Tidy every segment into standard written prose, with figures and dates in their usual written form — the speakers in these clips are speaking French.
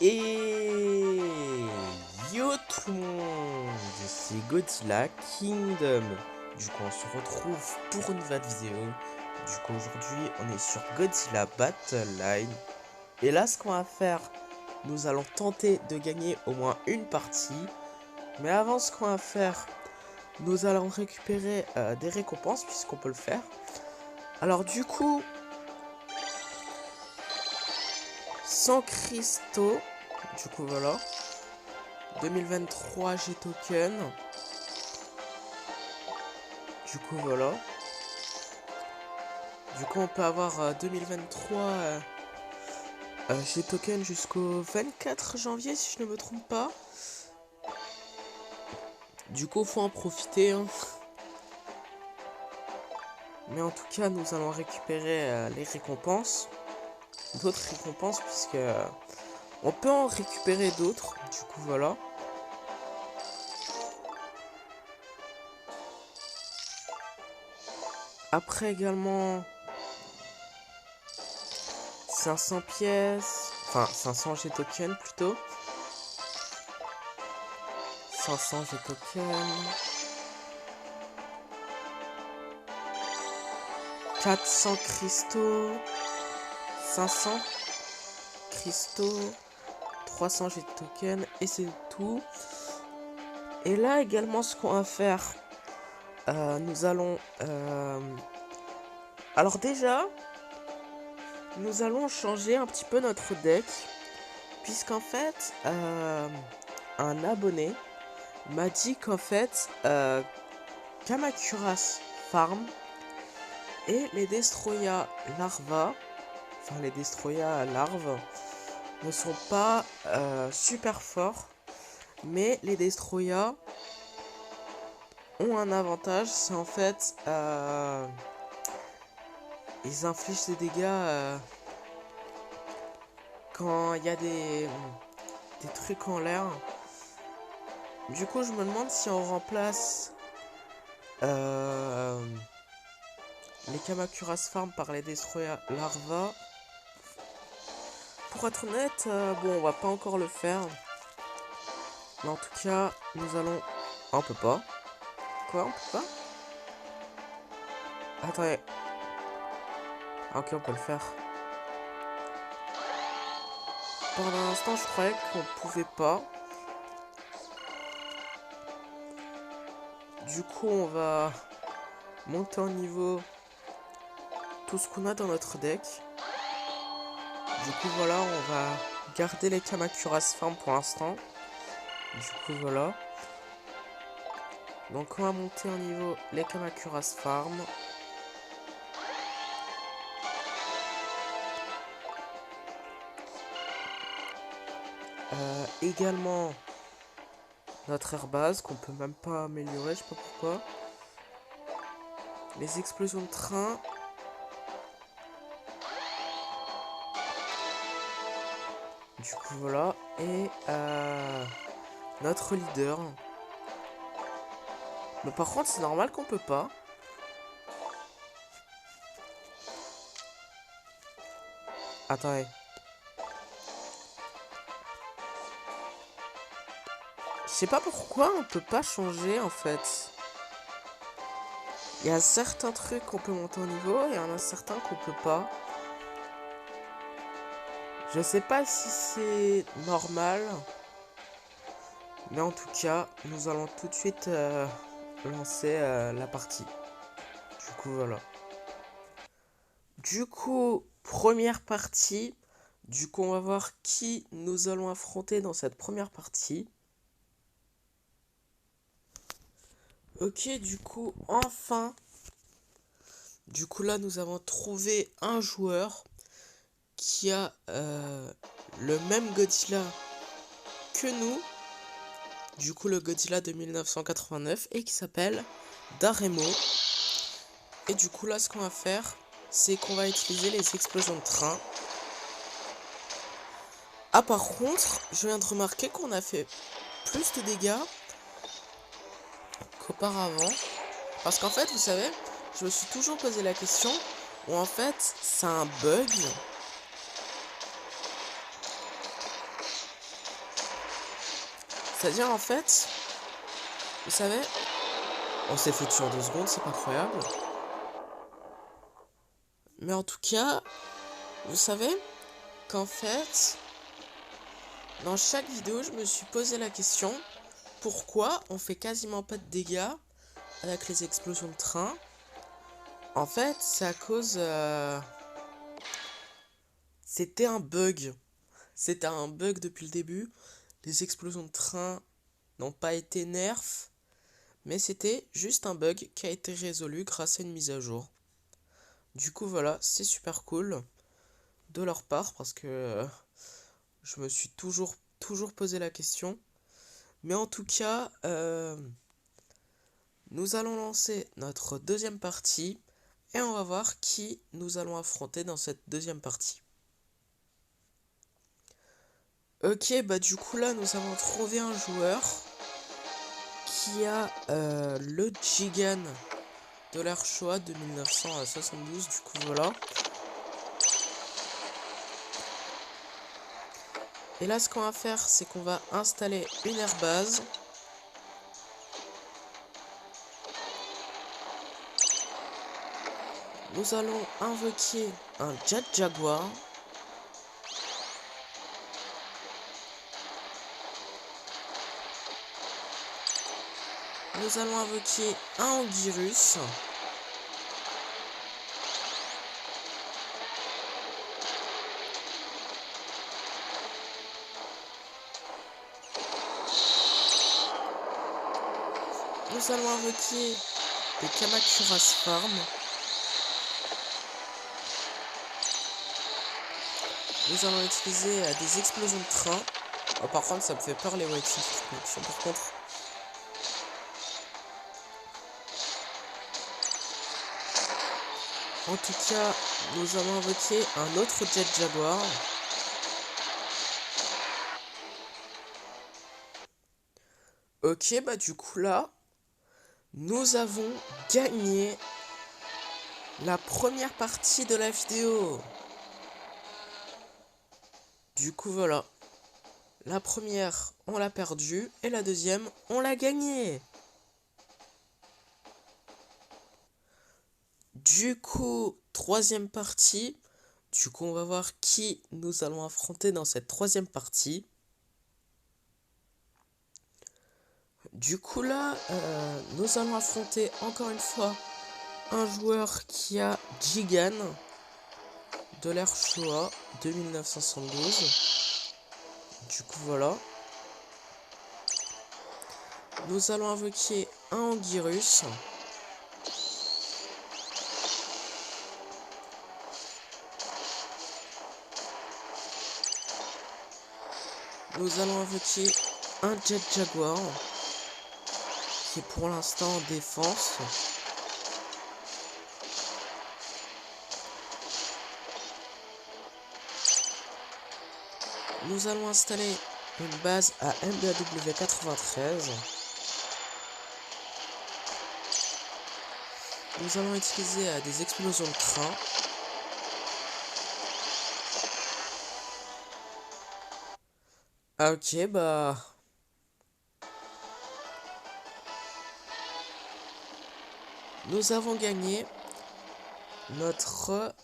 Et yo tout le monde, c'est Godzilla Kingdom. Du coup on se retrouve pour une nouvelle vidéo. Du coup aujourd'hui on est sur Godzilla Battle Line. Et là ce qu'on va faire, nous allons tenter de gagner au moins une partie. Mais avant ce qu'on va faire, nous allons récupérer des récompenses puisqu'on peut le faire. Alors du coup, 100 cristaux. Du coup voilà. 2023 G-Token. Du coup voilà. Du coup on peut avoir 2023 G-Token jusqu'au 24 janvier si je ne me trompe pas. Du coup faut en profiter hein. Mais en tout cas nous allons récupérer les récompenses. D'autres récompenses puisque on peut en récupérer d'autres. Du coup voilà. Après également 500 pièces, enfin 500 G-Token plutôt. 500 G-Token. 400 cristaux. 500 cristaux. 300 G-Token et c'est tout. Et là également ce qu'on va faire, nous allons... Alors déjà, nous allons changer un petit peu notre deck. Puisqu'en fait, un abonné m'a dit qu'en fait, Kamacuras Farm et les Destroya Larva, enfin les Destroya Larves, ne sont pas super forts. Mais les Destroya ont un avantage, c'est en fait, ils infligent des dégâts quand il y a des trucs en l'air. Du coup, je me demande si on remplace les Kamacuras Farm par les Destroya Larva. Pour être honnête, bon, on va pas encore le faire. Mais en tout cas, nous allons... Ah, on peut pas. Quoi, on peut pas? Attendez. Ah, ok, on peut le faire. Pendant l'instant, je croyais qu'on pouvait pas. Du coup, on va monter en niveau tout ce qu'on a dans notre deck. Du coup, voilà, on va garder les Kamacuras Farm pour l'instant. Du coup, voilà. Donc, on va monter en niveau les Kamacuras Farm. Également, notre airbase qu'on peut même pas améliorer, je sais pas pourquoi. Les explosions de train. Du coup, voilà. Et notre leader. Mais par contre, c'est normal qu'on peut pas. Attendez. Je sais pas pourquoi on peut pas changer en fait. Il y a certains trucs qu'on peut monter au niveau et il y en a certains qu'on peut pas. Je sais pas si c'est normal. Mais en tout cas, nous allons tout de suite lancer la partie. Du coup, voilà. Du coup, première partie. Du coup, on va voir qui nous allons affronter dans cette première partie. Ok, du coup, enfin. Du coup, là, nous avons trouvé un joueur qui a le même Godzilla que nous. Du coup, le Godzilla de 1989 et qui s'appelle Daremo. Et du coup, là, ce qu'on va faire, c'est qu'on va utiliser les explosions de train. Ah, par contre, je viens de remarquer qu'on a fait plus de dégâts qu'auparavant. Parce qu'en fait, vous savez, je me suis toujours posé la question où en fait, c'est un bug. C'est-à-dire, en fait, vous savez, on s'est foutu en 2 secondes, c'est pas incroyable. Mais en tout cas, vous savez qu'en fait, dans chaque vidéo, je me suis posé la question, pourquoi on fait quasiment pas de dégâts avec les explosions de train? En fait, c'est à cause... C'était un bug. C'était un bug depuis le début. Les explosions de train n'ont pas été nerfs, mais c'était juste un bug qui a été résolu grâce à une mise à jour. Du coup, voilà, c'est super cool de leur part parce que je me suis toujours posé la question. Mais en tout cas, nous allons lancer notre deuxième partie et on va voir qui nous allons affronter dans cette deuxième partie. Ok, bah du coup là nous avons trouvé un joueur qui a le Jigan de l'ère Showa de 1972, du coup voilà. Et là ce qu'on va faire c'est qu'on va installer une airbase. Nous allons invoquer un Jet Jaguar. Nous allons invoquer un Anguirus. Nous allons invoquer des Kamacuras Farm. Nous allons utiliser des explosions de train. Oh, par contre, ça me fait peur les waiting connection. Par contre, en tout cas, nous allons invoquer un autre Jet Jaguar. Ok, bah du coup là, nous avons gagné la première partie de la vidéo. Du coup voilà, la première on l'a perdue et la deuxième on l'a gagnée. Du coup, troisième partie. Du coup, on va voir qui nous allons affronter dans cette troisième partie. Du coup là, nous allons affronter encore une fois un joueur qui a Jigan de l'ère Showa de 1972. Du coup voilà. Nous allons invoquer un Anguirus. Nous allons invoquer un Jet Jaguar qui est pour l'instant en défense. Nous allons installer une base à MBAW 93. Nous allons utiliser des explosions de train. Ah, ok, bah... Nous avons gagné notre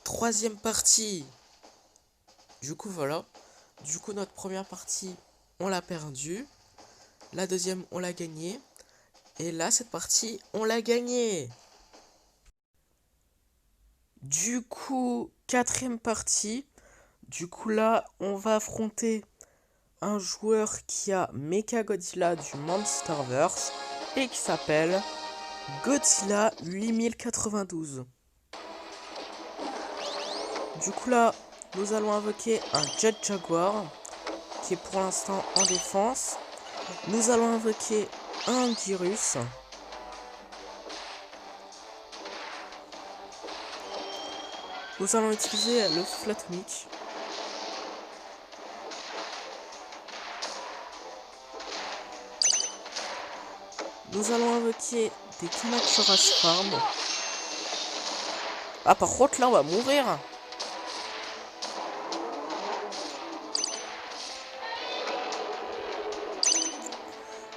troisième partie. Du coup, voilà. Du coup, notre première partie, on l'a perdue. La deuxième, on l'a gagnée. Et là, cette partie, on l'a gagnée. Du coup, quatrième partie. Du coup, là, on va affronter un joueur qui a Mechagodzilla du Monsterverse et qui s'appelle Godzilla 8092. Du coup là, nous allons invoquer un Jet Jaguar qui est pour l'instant en défense. Nous allons invoquer un Anguirus. Nous allons utiliser le souffle atomique. Nous allons invoquer des Kamacuras Farm. Ah, par contre, là, on va mourir.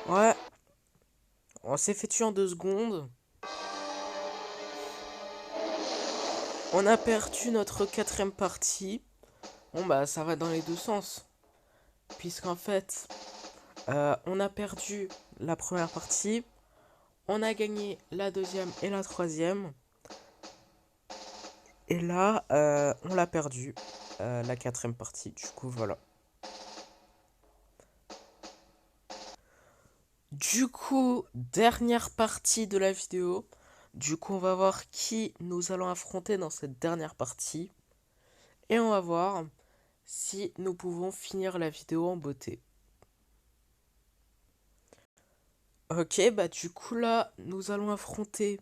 Ouais, on s'est fait tuer en 2 secondes. On a perdu notre 4ème partie. Bon bah ça va dans les deux sens. Puisqu'en fait, on a perdu la première partie. On a gagné la 2e et la 3e. Et là, on l'a perdu. La 4ème partie. Du coup, voilà. Du coup, dernière partie de la vidéo. Du coup, on va voir qui nous allons affronter dans cette dernière partie. Et on va voir si nous pouvons finir la vidéo en beauté. Ok, bah du coup là, nous allons affronter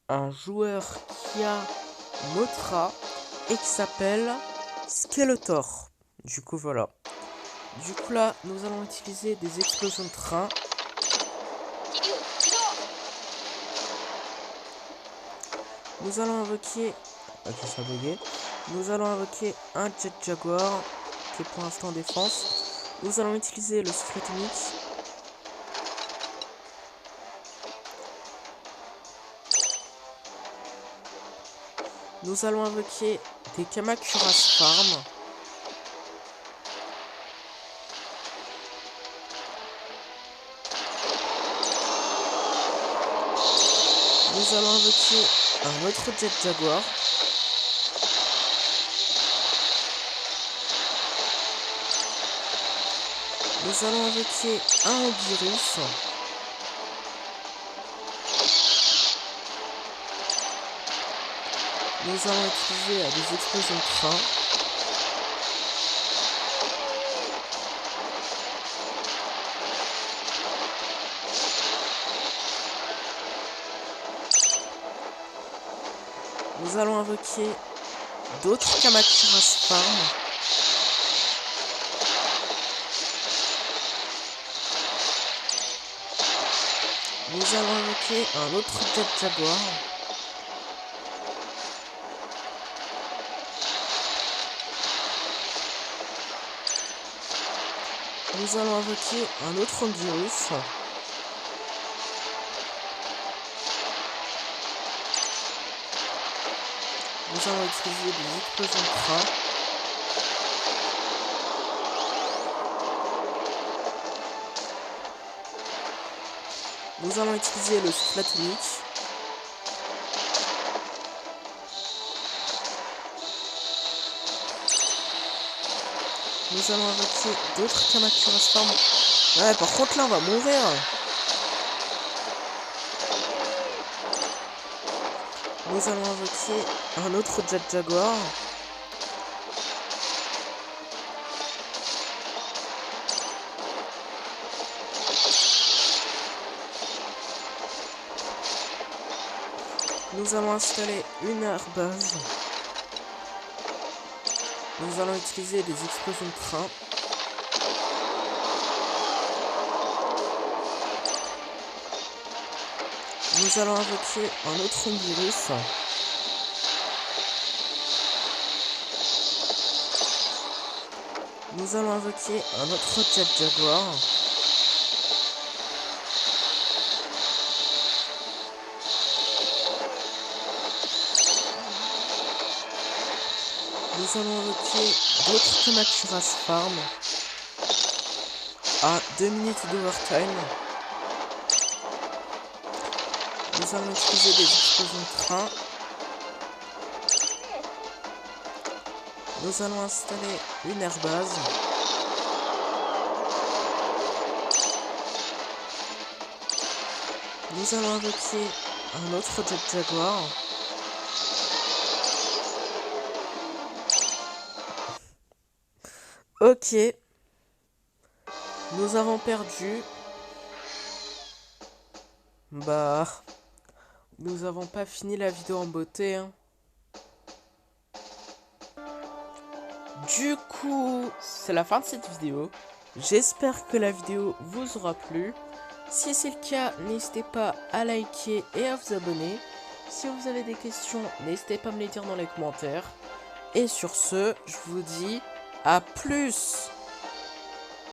un joueur qui a Mothra et qui s'appelle Skeletor. Du coup, voilà. Du coup là, nous allons utiliser des explosions de train. Nous allons invoquer... Ok, ça a bugué. Nous allons invoquer un Jet Jaguar, qui est pour l'instant en défense. Nous allons utiliser le souffle atomique. Nous allons invoquer des Kamacuras Farm. Nous allons invoquer un autre Jet Jaguar. Nous allons invoquer un Anguirus. Nous allons utiliser des explosions de train. Nous allons invoquer d'autres Kamacuras Farm. Nous allons invoquer un autre Jet Jaguar. Nous allons invoquer un autre Anguirus. Nous allons utiliser des explosions de train. Nous allons utiliser le souffle atomique. Nous allons invoquer d'autres Kamacuras Farm. Ouais, par contre là on va mourir. Nous allons invoquer un autre Jet Jaguar. Nous allons installer une airbase. Nous allons utiliser des explosions de train. Nous allons invoquer un autre Anguirus. Nous allons invoquer un autre Jet Jaguar. Nous allons invoquer d'autres Kamacuras Farm à 2 minutes d'overtime. Nous allons utiliser des explosions de train. Nous allons installer une airbase. Nous allons invoquer un autre Jet Jaguar. Ok. Nous avons perdu. Bah... Nous avons pas fini la vidéo en beauté, hein. Du coup, c'est la fin de cette vidéo. J'espère que la vidéo vous aura plu. Si c'est le cas, n'hésitez pas à liker et à vous abonner. Si vous avez des questions, n'hésitez pas à me les dire dans les commentaires. Et sur ce, je vous dis à plus!